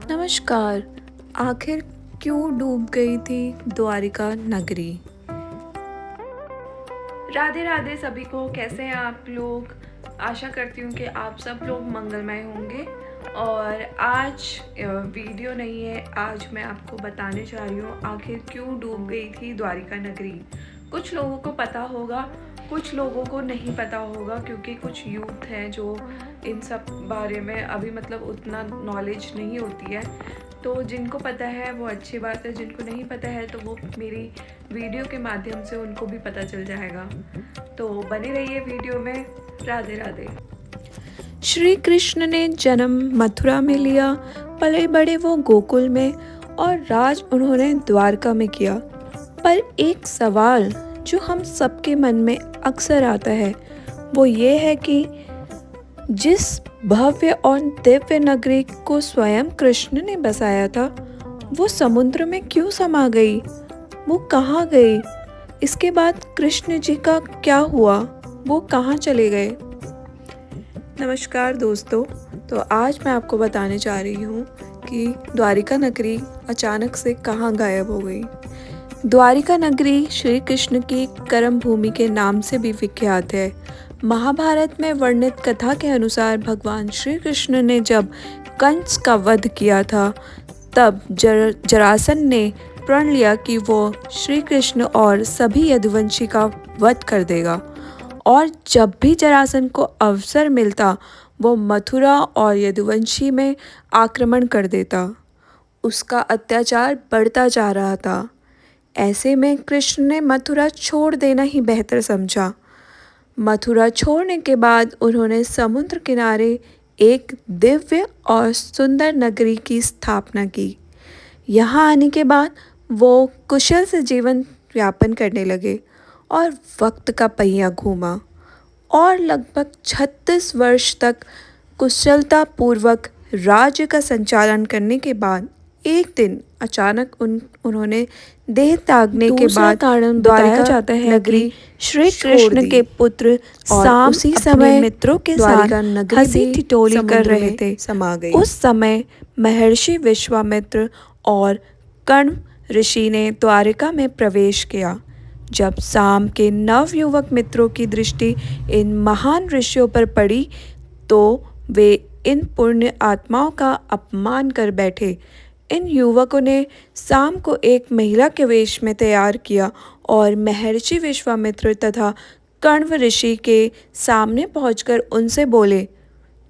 नमस्कार। आखिर क्यों डूब गई थी द्वारिका नगरी? राधे राधे सभी को। कैसे हैं आप लोग? आशा करती हूँ कि आप सब लोग मंगलमय होंगे। और आज वीडियो नहीं है, आज मैं आपको बताने जा रही हूँ आखिर क्यों डूब गई थी द्वारिका नगरी। कुछ लोगों को पता होगा, कुछ लोगों को नहीं पता होगा, क्योंकि कुछ यूथ हैं जो इन सब बारे में अभी उतना नॉलेज नहीं होती है। तो जिनको पता है वो अच्छी बात है, जिनको नहीं पता है तो वो मेरी वीडियो के माध्यम से उनको भी पता चल जाएगा। तो बने रहिए वीडियो में। राधे राधे। श्री कृष्ण ने जन्म मथुरा में लिया, पले बड़े वो गोकुल में और राज उन्होंने द्वारका में किया। पर एक सवाल जो हम सबके मन में अक्सर आता है वो ये है कि जिस भव्य और दिव्य नगरी को स्वयं कृष्ण ने बसाया था वो समुद्र में क्यों समा गई? वो कहाँ गई? इसके बाद कृष्ण जी का क्या हुआ? वो कहाँ चले गए? नमस्कार दोस्तों। तो आज मैं आपको बताने जा रही हूँ कि द्वारिका नगरी अचानक से कहाँ गायब हो गई। द्वारिका नगरी श्री कृष्ण की कर्म भूमि के नाम से भी विख्यात है। महाभारत में वर्णित कथा के अनुसार भगवान श्री कृष्ण ने जब कंस का वध किया था तब जरासंध ने प्रण लिया कि वो श्री कृष्ण और सभी यदुवंशी का वध कर देगा और जब भी जरासंध को अवसर मिलता वो मथुरा और यदुवंशी में आक्रमण कर देता। उसका अत्याचार बढ़ता जा रहा था। ऐसे में कृष्ण ने मथुरा छोड़ देना ही बेहतर समझा। मथुरा छोड़ने के बाद उन्होंने समुद्र किनारे एक दिव्य और सुंदर नगरी की स्थापना की। यहाँ आने के बाद वो कुशल से जीवन यापन करने लगे और वक्त का पहिया घूमा और लगभग 36 वर्ष तक कुशलतापूर्वक राज्य का संचालन करने के बाद एक दिन अचानक उन्होंने देह त्यागने के बाद कारण बताया जाता है नगरी श्री कृष्ण के पुत्र साम उसी समय मित्रों के साथ हंसी ठिठोली कर रहे थे समा गई। उस समय महर्षि विश्वामित्र और कण्व ऋषि ने द्वारिका में प्रवेश किया। जब साम के नवयुवक मित्रों की दृष्टि इन महान ऋषियों पर पड़ी तो वे इन पुण्य आत्माओं का अपमान कर बैठे। इन युवकों ने साम को एक महिला के वेश में तैयार किया और महर्षि विश्वामित्र तथा कण्व ऋषि के सामने पहुंचकर उनसे बोले,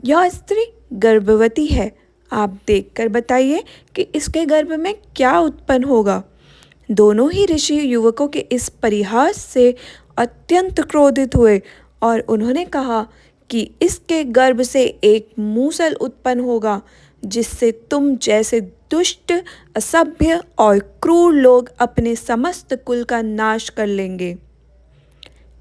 यह स्त्री गर्भवती है, आप देखकर बताइए कि इसके गर्भ में क्या उत्पन्न होगा। दोनों ही ऋषि युवकों के इस परिहास से अत्यंत क्रोधित हुए और उन्होंने कहा कि इसके गर्भ से एक मूसल उत्पन्न होगा जिससे तुम जैसे दुष्ट, असभ्य और क्रूर लोग अपने समस्त कुल का नाश कर लेंगे।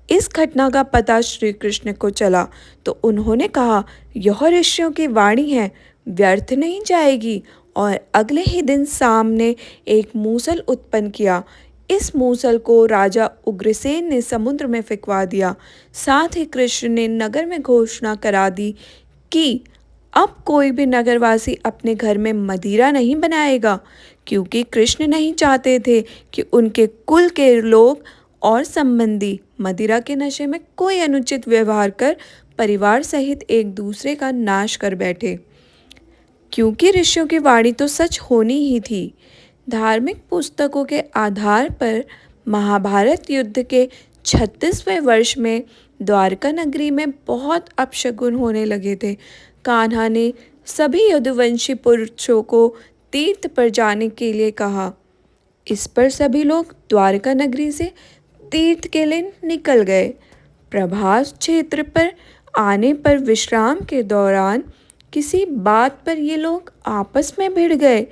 इस घटना का पता श्री कृष्ण को चला तो उन्होंने कहा, यह ऋषियों की वाणी है, व्यर्थ नहीं जाएगी। और अगले ही दिन साम ने एक मूसल उत्पन्न किया। इस मूसल को राजा उग्रसेन ने समुद्र में फेंकवा दिया। साथ ही कृष्ण ने नगर में घोषणा करा दी कि अब कोई भी नगरवासी अपने घर में मदिरा नहीं बनाएगा, क्योंकि कृष्ण नहीं चाहते थे कि उनके कुल के लोग और संबंधी मदिरा के नशे में कोई अनुचित व्यवहार कर परिवार सहित एक दूसरे का नाश कर बैठे। क्योंकि ऋषियों की वाणी तो सच होनी ही थी। धार्मिक पुस्तकों के आधार पर महाभारत युद्ध के 36वें वर्ष में द्वारका नगरी में बहुत अपशगुन होने लगे थे। कान्हा ने सभी यदुवंशी पुरुषों को तीर्थ पर जाने के लिए कहा। इस पर सभी लोग द्वारका नगरी से तीर्थ के लिए निकल गए। प्रभास क्षेत्र पर आने पर विश्राम के दौरान किसी बात पर ये लोग आपस में भिड़ गए।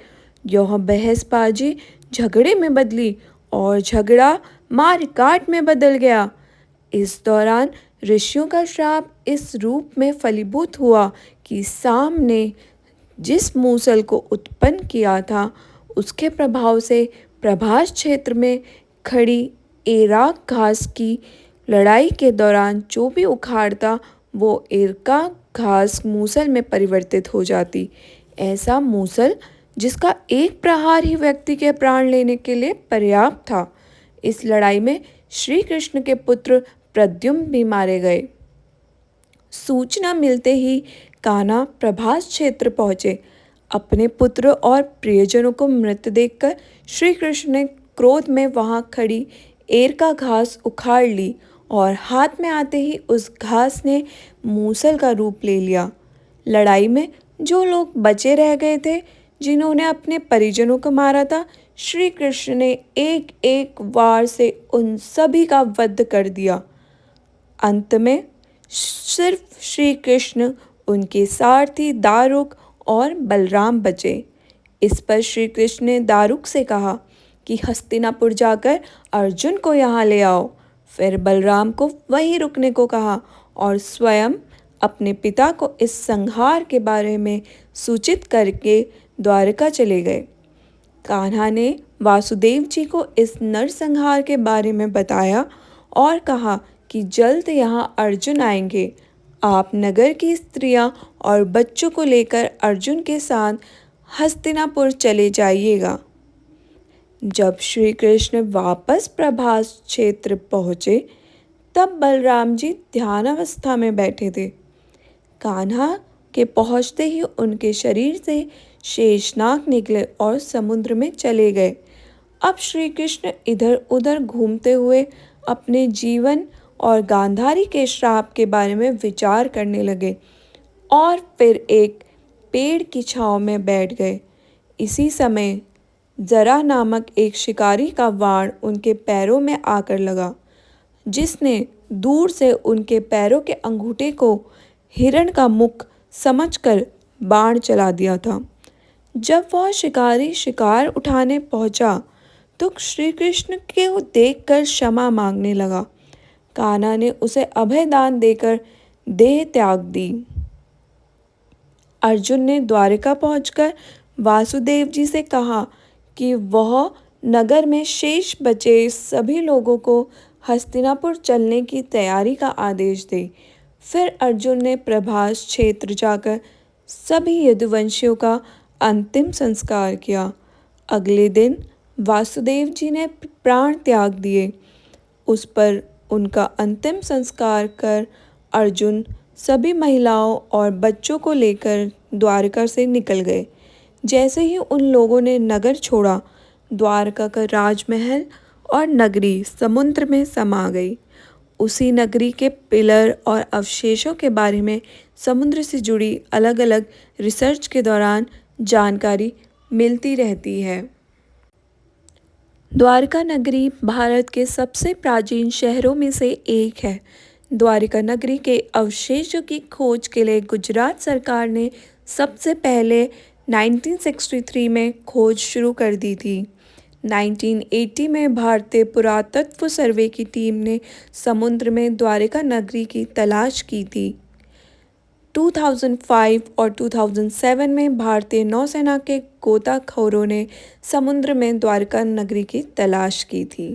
यह बहसबाजी झगड़े में बदली और झगड़ा मार काट में बदल गया। इस दौरान ऋषियों का श्राप इस रूप में फलीभूत हुआ कि साम ने जिस मूसल को उत्पन्न किया था उसके प्रभाव से प्रभास क्षेत्र में खड़ी एराक घास की लड़ाई के दौरान जो भी उखाड़ता वो एरका घास मूसल में परिवर्तित हो जाती। ऐसा मूसल जिसका एक प्रहार ही व्यक्ति के प्राण लेने के लिए पर्याप्त था। इस लड़ाई में श्री कृष्ण के पुत्र प्रद्युम्न भी मारे गए। सूचना मिलते ही कान्हा प्रभास क्षेत्र पहुंचे। अपने पुत्र और प्रियजनों को मृत देखकर श्री कृष्ण ने क्रोध में वहां खड़ी एर का घास उखाड़ ली और हाथ में आते ही उस घास ने मूसल का रूप ले लिया। लड़ाई में जो लोग बचे रह गए थे, जिन्होंने अपने परिजनों को मारा था, श्री कृष्ण ने एक एक वार से उन सभी का वध कर दिया। अंत में सिर्फ श्री कृष्ण, उनके सारथी दारुक और बलराम बचे। इस पर श्री कृष्ण ने दारुक से कहा कि हस्तिनापुर जाकर अर्जुन को यहाँ ले आओ। फिर बलराम को वहीं रुकने को कहा और स्वयं अपने पिता को इस संहार के बारे में सूचित करके द्वारका चले गए। कान्हा ने वासुदेव जी को इस नरसंहार के बारे में बताया और कहा कि जल्द यहाँ अर्जुन आएंगे। आप नगर की स्त्रियां और बच्चों को लेकर अर्जुन के साथ हस्तिनापुर चले जाइएगा। जब श्री कृष्ण वापस प्रभास क्षेत्र पहुँचे, तब बलराम जी ध्यानावस्था में बैठे थे। कान्हा के पहुँचते ही उनके शरीर से शेषनाग निकले और समुद्र में चले गए। अब श्री कृष्ण इधर उधर घूमते हुए अपने जीवन और गांधारी के श्राप के बारे में विचार करने लगे और फिर एक पेड़ की छांव में बैठ गए। इसी समय जरा नामक एक शिकारी का बाण उनके पैरों में आकर लगा, जिसने दूर से उनके पैरों के अंगूठे को हिरण का मुख समझकर बाण चला दिया था। जब वह शिकारी शिकार उठाने पहुंचा तो श्री कृष्ण को देखकर क्षमा मांगने लगा। कान्हा ने उसे अभय दान देकर देह त्याग दी। अर्जुन ने द्वारिका पहुंचकर वासुदेव जी से कहा कि वह नगर में शेष बचे सभी लोगों को हस्तिनापुर चलने की तैयारी का आदेश दे। फिर अर्जुन ने प्रभास क्षेत्र जाकर सभी यदुवंशियों का अंतिम संस्कार किया। अगले दिन वासुदेव जी ने प्राण त्याग दिए। उस पर उनका अंतिम संस्कार कर अर्जुन सभी महिलाओं और बच्चों को लेकर द्वारका से निकल गए। जैसे ही उन लोगों ने नगर छोड़ा, द्वारका का राजमहल और नगरी समुद्र में समा गई। उसी नगरी के पिलर और अवशेषों के बारे में समुद्र से जुड़ी अलग अलग रिसर्च के दौरान जानकारी मिलती रहती है। द्वारका नगरी भारत के सबसे प्राचीन शहरों में से एक है। द्वारका नगरी के अवशेषों की खोज के लिए गुजरात सरकार ने सबसे पहले 1963 में खोज शुरू कर दी थी। 1980 में भारतीय पुरातत्व सर्वे की टीम ने समुद्र में द्वारका नगरी की तलाश की थी। 2005 और 2007 में भारतीय नौसेना के गोताखोरों ने समुद्र में द्वारका नगरी की तलाश की थी।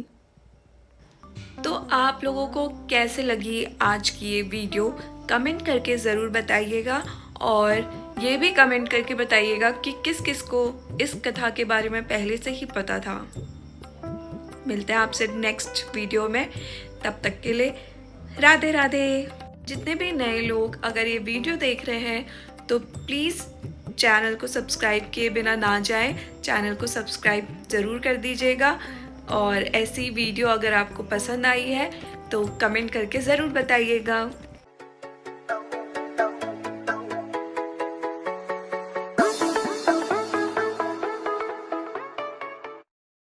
तो आप लोगों को कैसे लगी आज की ये वीडियो, कमेंट करके ज़रूर बताइएगा और ये भी कमेंट करके बताइएगा कि किस किस को इस कथा के बारे में पहले से ही पता था। मिलते हैं आपसे नेक्स्ट वीडियो में, तब तक के लिए राधे राधे। जितने भी नए लोग अगर ये वीडियो देख रहे हैं तो प्लीज़ चैनल को सब्सक्राइब किए बिना ना जाएं, चैनल को सब्सक्राइब ज़रूर कर दीजिएगा। और ऐसी वीडियो अगर आपको पसंद आई है तो कमेंट करके ज़रूर बताइएगा।